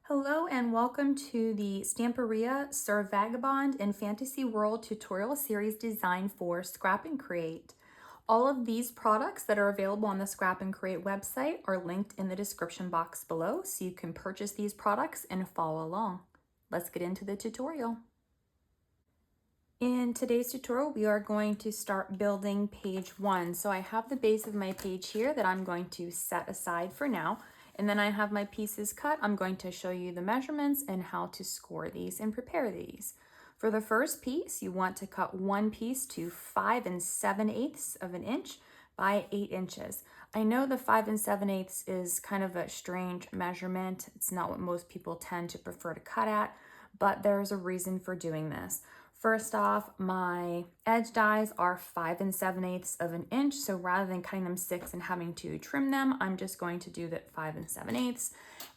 Hello and welcome to the Stamperia Serve Vagabond and Fantasy World tutorial series designed for Scrap and Create. All of these products that are available on the Scrap and Create website are linked in the description box below, so you can purchase these products and follow along. Let's get into the tutorial. In today's tutorial, we are going to start building page 1. So I have the base of my page here that I'm going to set aside for now. And then I have my pieces cut. I'm going to show you the measurements and how to score these and prepare these. For the first piece, you want to cut one piece to 5 7/8 of an inch by 8 inches. I know the 5 7/8 is kind of a strange measurement. It's not what most people tend to prefer to cut at, but there's a reason for doing this. First off, my edge dies are 5 7/8 of an inch. So rather than cutting them 6 and having to trim them, I'm just going to do that 5 7/8.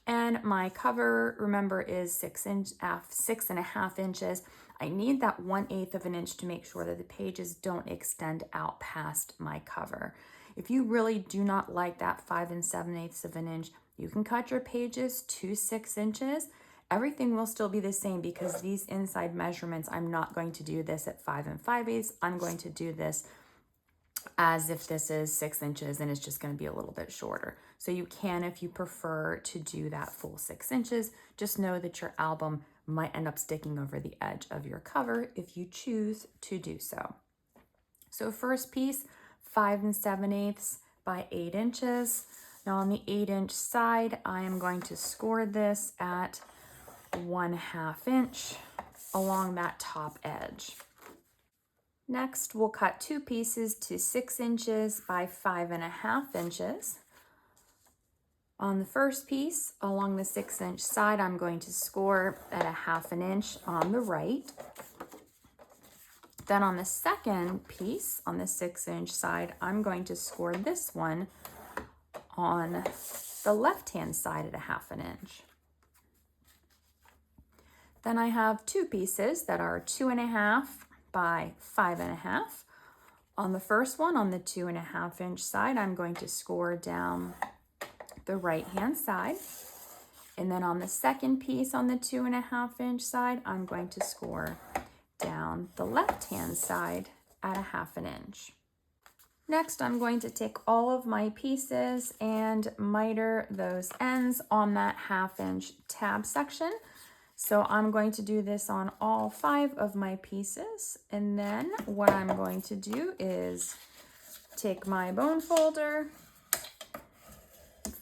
And my cover, remember, is 6.5 inches. I need that 1/8 of an inch to make sure that the pages don't extend out past my cover. If you really do not like that 5 7/8 of an inch, you can cut your pages to 6 inches. Everything will still be the same because these inside measurements, I'm not going to do this at 5 5/8. I'm going to do this as if this is 6 inches and it's just going to be a little bit shorter. So you can, if you prefer to do that full 6 inches, just know that your album might end up sticking over the edge of your cover if you choose to do so. So first piece, 5 7/8 by 8 inches. Now on the 8-inch side, I am going to score this at 1/2 inch along that top edge. Next, we'll cut two pieces to 6 inches by 5.5 inches. On the first piece, along the 6-inch side, I'm going to score at 1/2 inch on the right. Then on the second piece, on the 6-inch side, I'm going to score this one on the left-hand side at 1/2 inch. Then I have two pieces that are 2.5 by 5.5. On the first one, on the 2.5 inch side, I'm going to score down the right-hand side. And then on the second piece on the 2.5 inch side, I'm going to score down the left-hand side at 1/2 inch. Next, I'm going to take all of my pieces and miter those ends on that 1/2 inch tab section. So I'm going to do this on all 5 of my pieces. And then what I'm going to do is take my bone folder,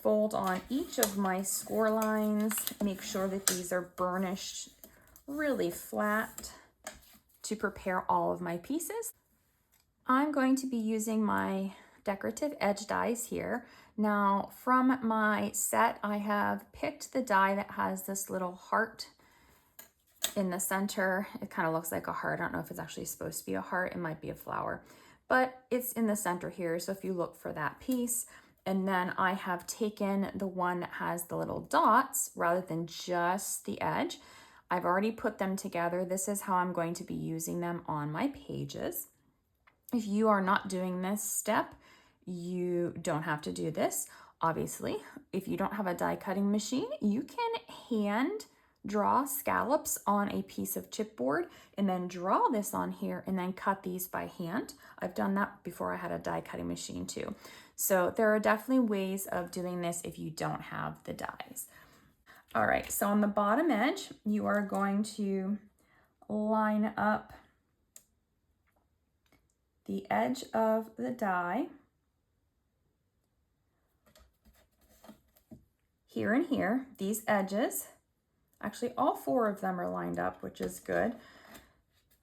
fold on each of my score lines, make sure that these are burnished really flat to prepare all of my pieces. I'm going to be using my decorative edge dies here. Now from my set, I have picked the die that has this little heart in the center. It kind of looks like a heart. I don't know if it's actually supposed to be a heart. It might be a flower, but it's in the center here. So if you look for that piece, and then I have taken the one that has the little dots rather than just the edge. I've already put them together. This is how I'm going to be using them on my pages. If you are not doing this step, you don't have to do this. Obviously, if you don't have a die cutting machine, you can hand draw scallops on a piece of chipboard and then draw this on here and then cut these by hand. I've done that before I had a die cutting machine too. So there are definitely ways of doing this if you don't have the dies. All right, so on the bottom edge, you are going to line up the edge of the die here and here, these edges. Actually, all 4 of them are lined up, which is good.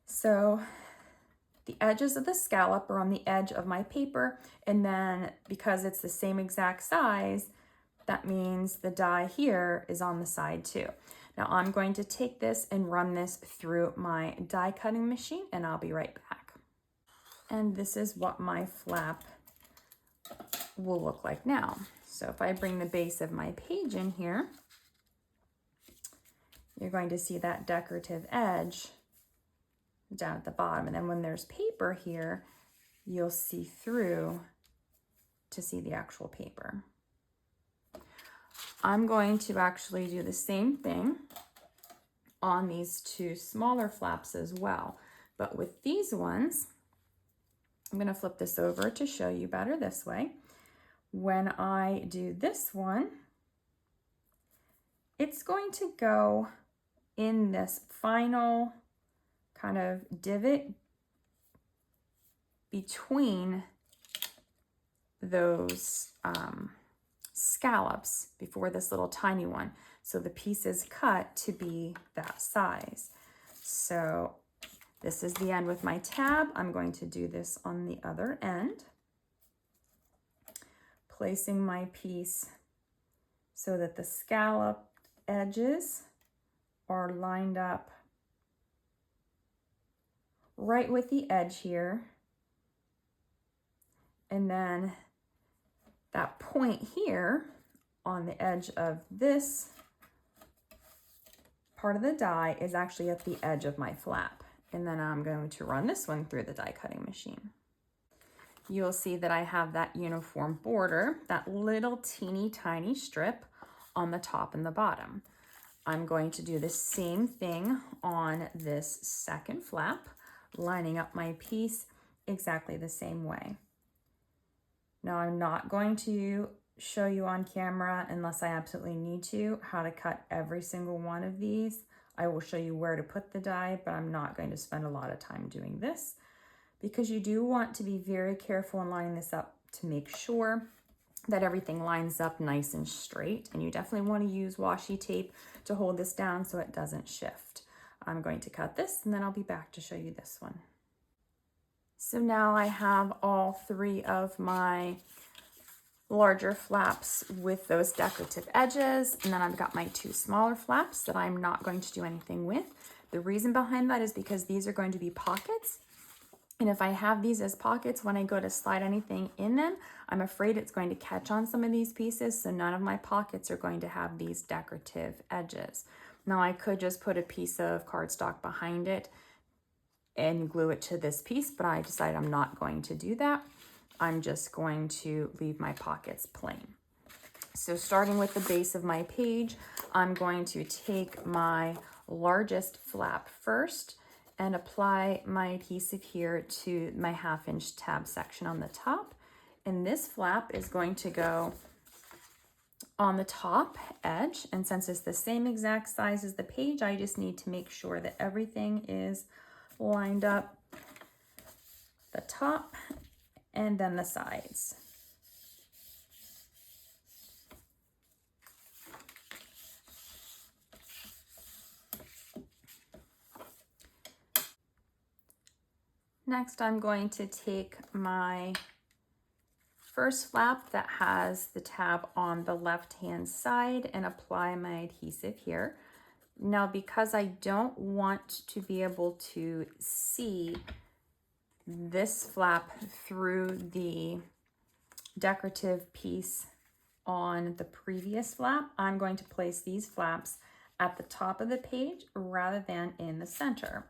So the edges of the scallop are on the edge of my paper, and then because it's the same exact size, that means the die here is on the side too. Now I'm going to take this and run this through my die cutting machine, and I'll be right back. And this is what my flap will look like now. So if I bring the base of my page in here, you're going to see that decorative edge down at the bottom. And then when there's paper here, you'll see through to see the actual paper. I'm going to actually do the same thing on these two smaller flaps as well. But with these ones, I'm going to flip this over to show you better this way. When I do this one, it's going to go in this final kind of divot between those scallops before this little tiny one. So the piece is cut to be that size. So this is the end with my tab. I'm going to do this on the other end, placing my piece so that the scallop edges are lined up right with the edge here. And then that point here on the edge of this part of the die is actually at the edge of my flap. And then I'm going to run this one through the die cutting machine. You'll see that I have that uniform border, that little teeny tiny strip on the top and the bottom. I'm going to do the same thing on this second flap, lining up my piece exactly the same way. Now I'm not going to show you on camera, unless I absolutely need to, how to cut every single one of these. I will show you where to put the die, but I'm not going to spend a lot of time doing this because you do want to be very careful in lining this up to make sure that everything lines up nice and straight. And you definitely want to use washi tape to hold this down so it doesn't shift. I'm going to cut this and then I'll be back to show you this one. So now I have all three of my larger flaps with those decorative edges, and then I've got my two smaller flaps that I'm not going to do anything with. The reason behind that is because these are going to be pockets, and if I have these as pockets, when I go to slide anything in them, I'm afraid it's going to catch on some of these pieces, so none of my pockets are going to have these decorative edges. Now I could just put a piece of cardstock behind it and glue it to this piece, but I decided I'm not going to do that. I'm just going to leave my pockets plain. So starting with the base of my page, I'm going to take my largest flap first and apply my adhesive here to my 1/2 inch tab section on the top. And this flap is going to go on the top edge. And since it's the same exact size as the page, I just need to make sure that everything is lined up, the top and then the sides. Next, I'm going to take my first flap that has the tab on the left-hand side and apply my adhesive here. Now, because I don't want to be able to see this flap through the decorative piece on the previous flap, I'm going to place these flaps at the top of the page rather than in the center.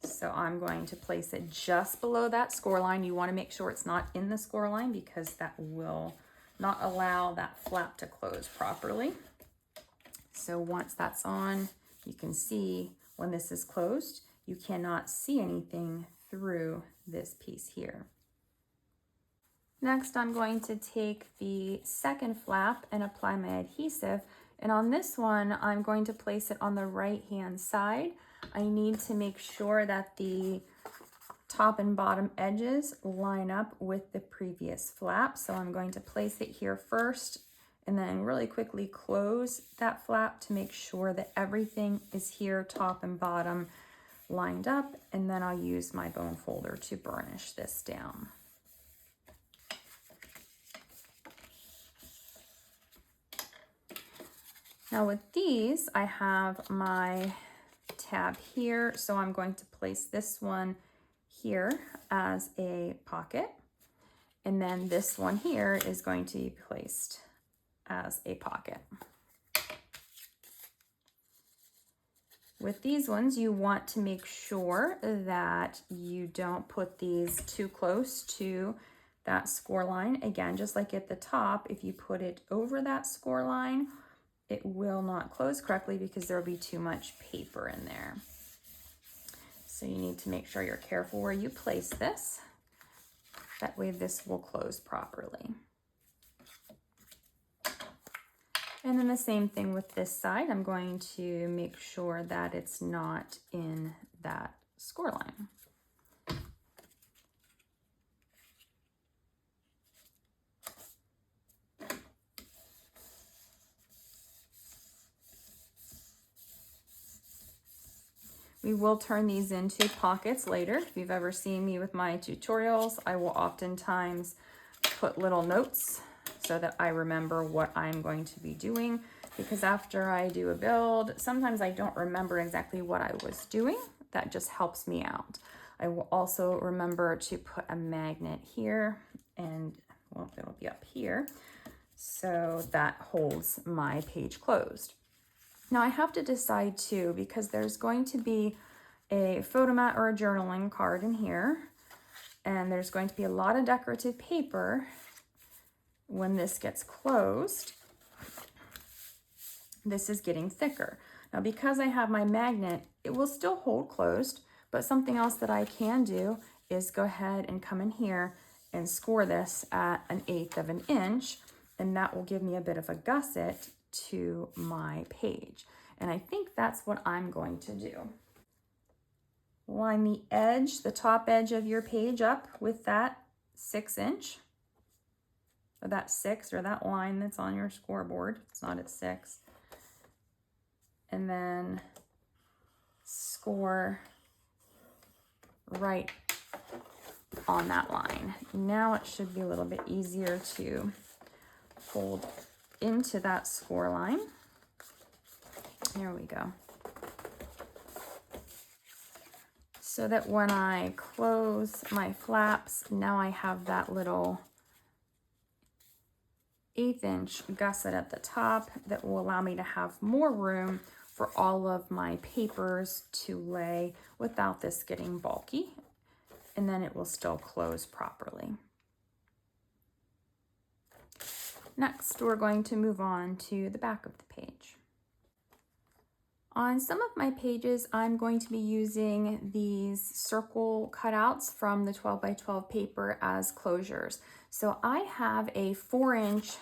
So I'm going to place it just below that score line. You want to make sure it's not in the score line because that will not allow that flap to close properly. So once that's on, you can see when this is closed, you cannot see anything through this piece here. Next, I'm going to take the second flap and apply my adhesive. And on this one, I'm going to place it on the right-hand side. I need to make sure that the top and bottom edges line up with the previous flap. So I'm going to place it here first and then really quickly close that flap to make sure that everything is here, top and bottom, lined up. And then I'll use my bone folder to burnish this down. Now with these, I have my tab here, so I'm going to place this one here as a pocket, and then this one here is going to be placed as a pocket. With these ones, you want to make sure that you don't put these too close to that score line. Again, just like at the top, if you put it over that score line, it will not close correctly because there will be too much paper in there. So you need to make sure you're careful where you place this. That way this will close properly. And then the same thing with this side. I'm going to make sure that it's not in that score line. We will turn these into pockets later. If you've ever seen me with my tutorials, I will oftentimes put little notes so that I remember what I'm going to be doing, because after I do a build, sometimes I don't remember exactly what I was doing. That just helps me out. I will also remember to put a magnet here, and well, it'll be up here, so that holds my page closed. Now I have to decide too, because there's going to be a photo mat or a journaling card in here, and there's going to be a lot of decorative paper when this gets closed. This is getting thicker. Now because I have my magnet, it will still hold closed, but something else that I can do is go ahead and come in here and score this at 1/8 of an inch, and that will give me a bit of a gusset to my page. And I think that's what I'm going to do. Line the edge, the top edge of your page up with that 6 inch, or that 6, or that line that's on your scoreboard. It's not at 6. And then score right on that line. Now it should be a little bit easier to fold into that score line. There we go. So that when I close my flaps, now I have that little 1/8 inch gusset at the top that will allow me to have more room for all of my papers to lay without this getting bulky, and then it will still close properly. Next, we're going to move on to the back of the page. On some of my pages, I'm going to be using these circle cutouts from the 12 by 12 paper as closures. So I have a 4-inch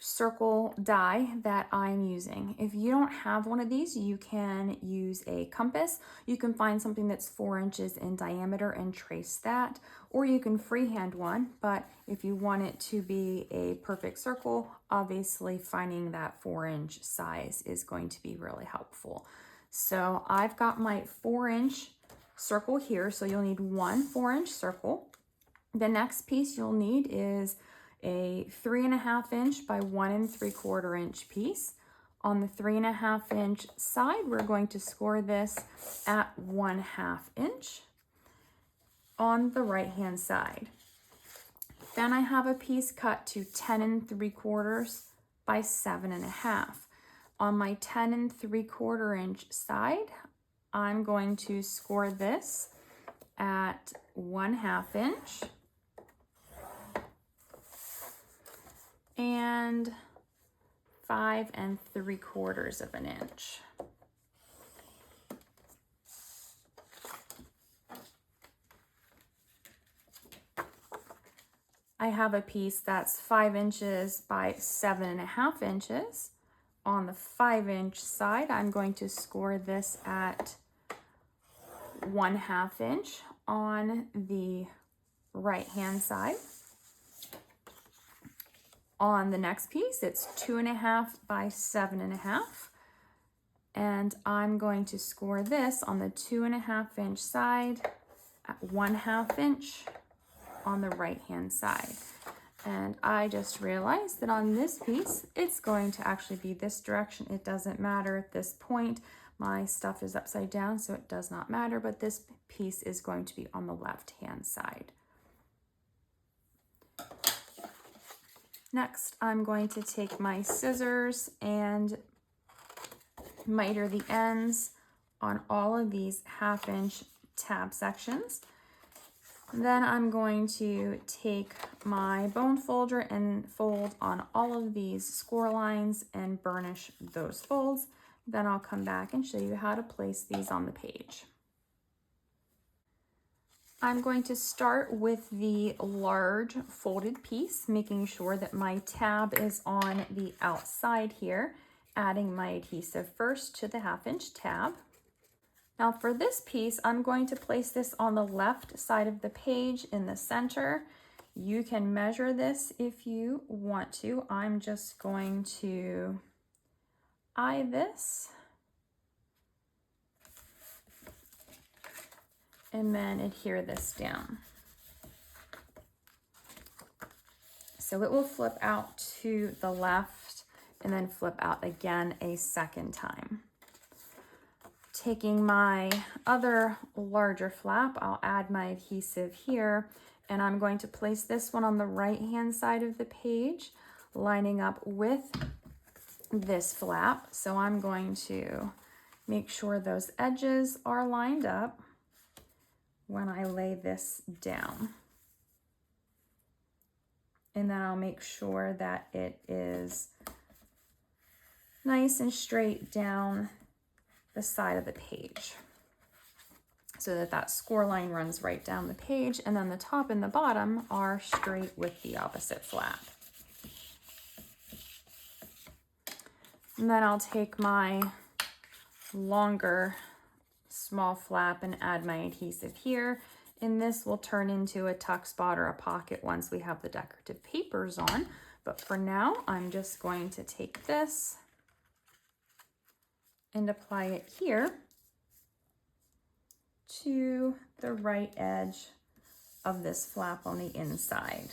circle die that I'm using. If you don't have one of these, you can use a compass. You can find something that's 4 inches in diameter and trace that, or you can freehand one. But if you want it to be a perfect circle, obviously finding that 4-inch size is going to be really helpful. So I've got my 4-inch circle here, so you'll need one 4-inch circle. The next piece you'll need is a 3.5 inch by 1 3/4 inch piece. On the 3.5 inch side, we're going to score this at 1/2 inch on the right hand side. Then I have a piece cut to 10 3/4 by 7.5. On my 10 3/4 inch side, I'm going to score this at 1/2 inch and 5 3/4 of an inch. I have a piece that's 5 inches by 7.5 inches. On the 5-inch side, I'm going to score this at 1/2 inch on the right hand side. On the next piece, it's 2.5 by 7.5, and I'm going to score this on the 2.5 inch side at 1/2 inch on the right hand side. And I just realized that on this piece, it's going to actually be this direction. It doesn't matter at this point. My stuff is upside down, so it does not matter, but this piece is going to be on the left hand side. Next, I'm going to take my scissors and miter the ends on all of these 1/2 inch tab sections. Then I'm going to take my bone folder and fold on all of these score lines and burnish those folds. Then I'll come back and show you how to place these on the page. I'm going to start with the large folded piece, making sure that my tab is on the outside here, adding my adhesive first to the 1/2-inch tab. Now for this piece, I'm going to place this on the left side of the page in the center. You can measure this if you want to. I'm just going to eye this and then adhere this down. So it will flip out to the left and then flip out again a second time. Taking my other larger flap, I'll add my adhesive here, and I'm going to place this one on the right-hand side of the page, lining up with this flap. So I'm going to make sure those edges are lined up when I lay this down. And then I'll make sure that it is nice and straight down the side of the page so that that score line runs right down the page, and then the top and the bottom are straight with the opposite flap. And then I'll take my longer small flap and add my adhesive here, and this will turn into a tuck spot or a pocket once we have the decorative papers on. But for now, I'm just going to take this and apply it here to the right edge of this flap on the inside.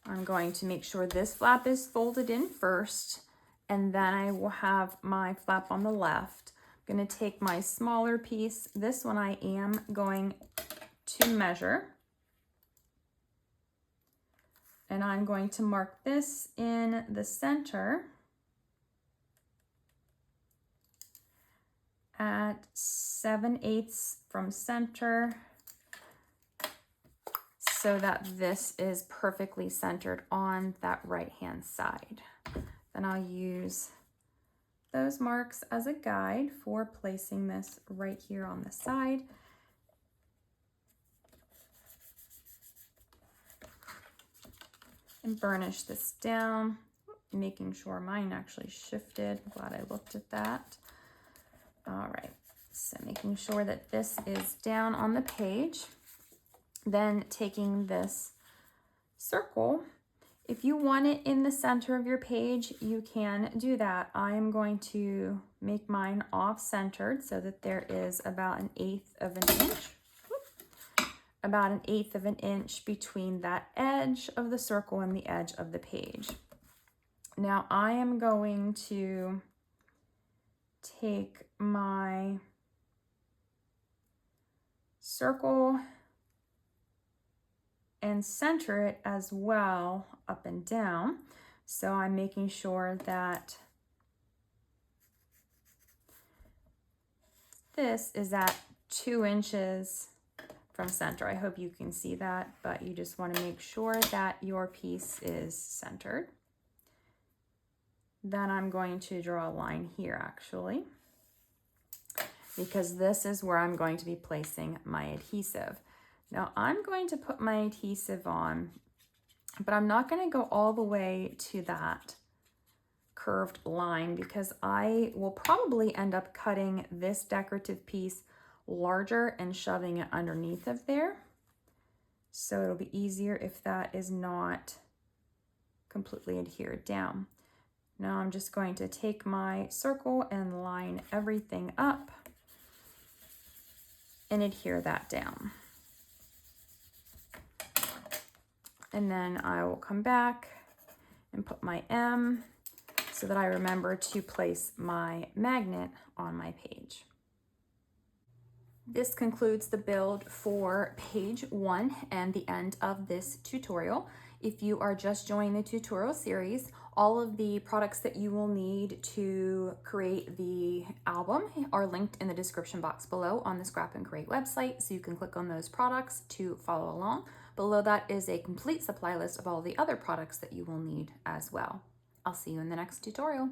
I'm going to make sure this flap is folded in first, and then I will have my flap on the left. I'm going to take my smaller piece. This one I am going to measure, and I'm going to mark this in the center at 7/8 from center, so that this is perfectly centered on that right-hand side. Then I'll use those marks as a guide for placing this right here on the side. And burnish this down, making sure mine actually shifted. Glad I looked at that. All right, so making sure that this is down on the page. Then taking this circle, if you want it in the center of your page, you can do that. I am going to make mine off-centered so that there is about 1/8 of an inch, about 1/8 of an inch between that edge of the circle and the edge of the page. Now I am going to take my circle and center it as well up and down. So I'm making sure that this is at 2 inches from center. I hope you can see that, but you just want to make sure that your piece is centered. Then I'm going to draw a line here actually, because this is where I'm going to be placing my adhesive. Now I'm going to put my adhesive on, but I'm not going to go all the way to that curved line because I will probably end up cutting this decorative piece larger and shoving it underneath of there. So it'll be easier if that is not completely adhered down. Now I'm just going to take my circle and line everything up and adhere that down. And then I will come back and put my M so that I remember to place my magnet on my page. This concludes the build for page 1 and the end of this tutorial. If you are just joining the tutorial series, all of the products that you will need to create the album are linked in the description box below on the Scrap and Create website, so you can click on those products to follow along. Below that is a complete supply list of all the other products that you will need as well. I'll see you in the next tutorial.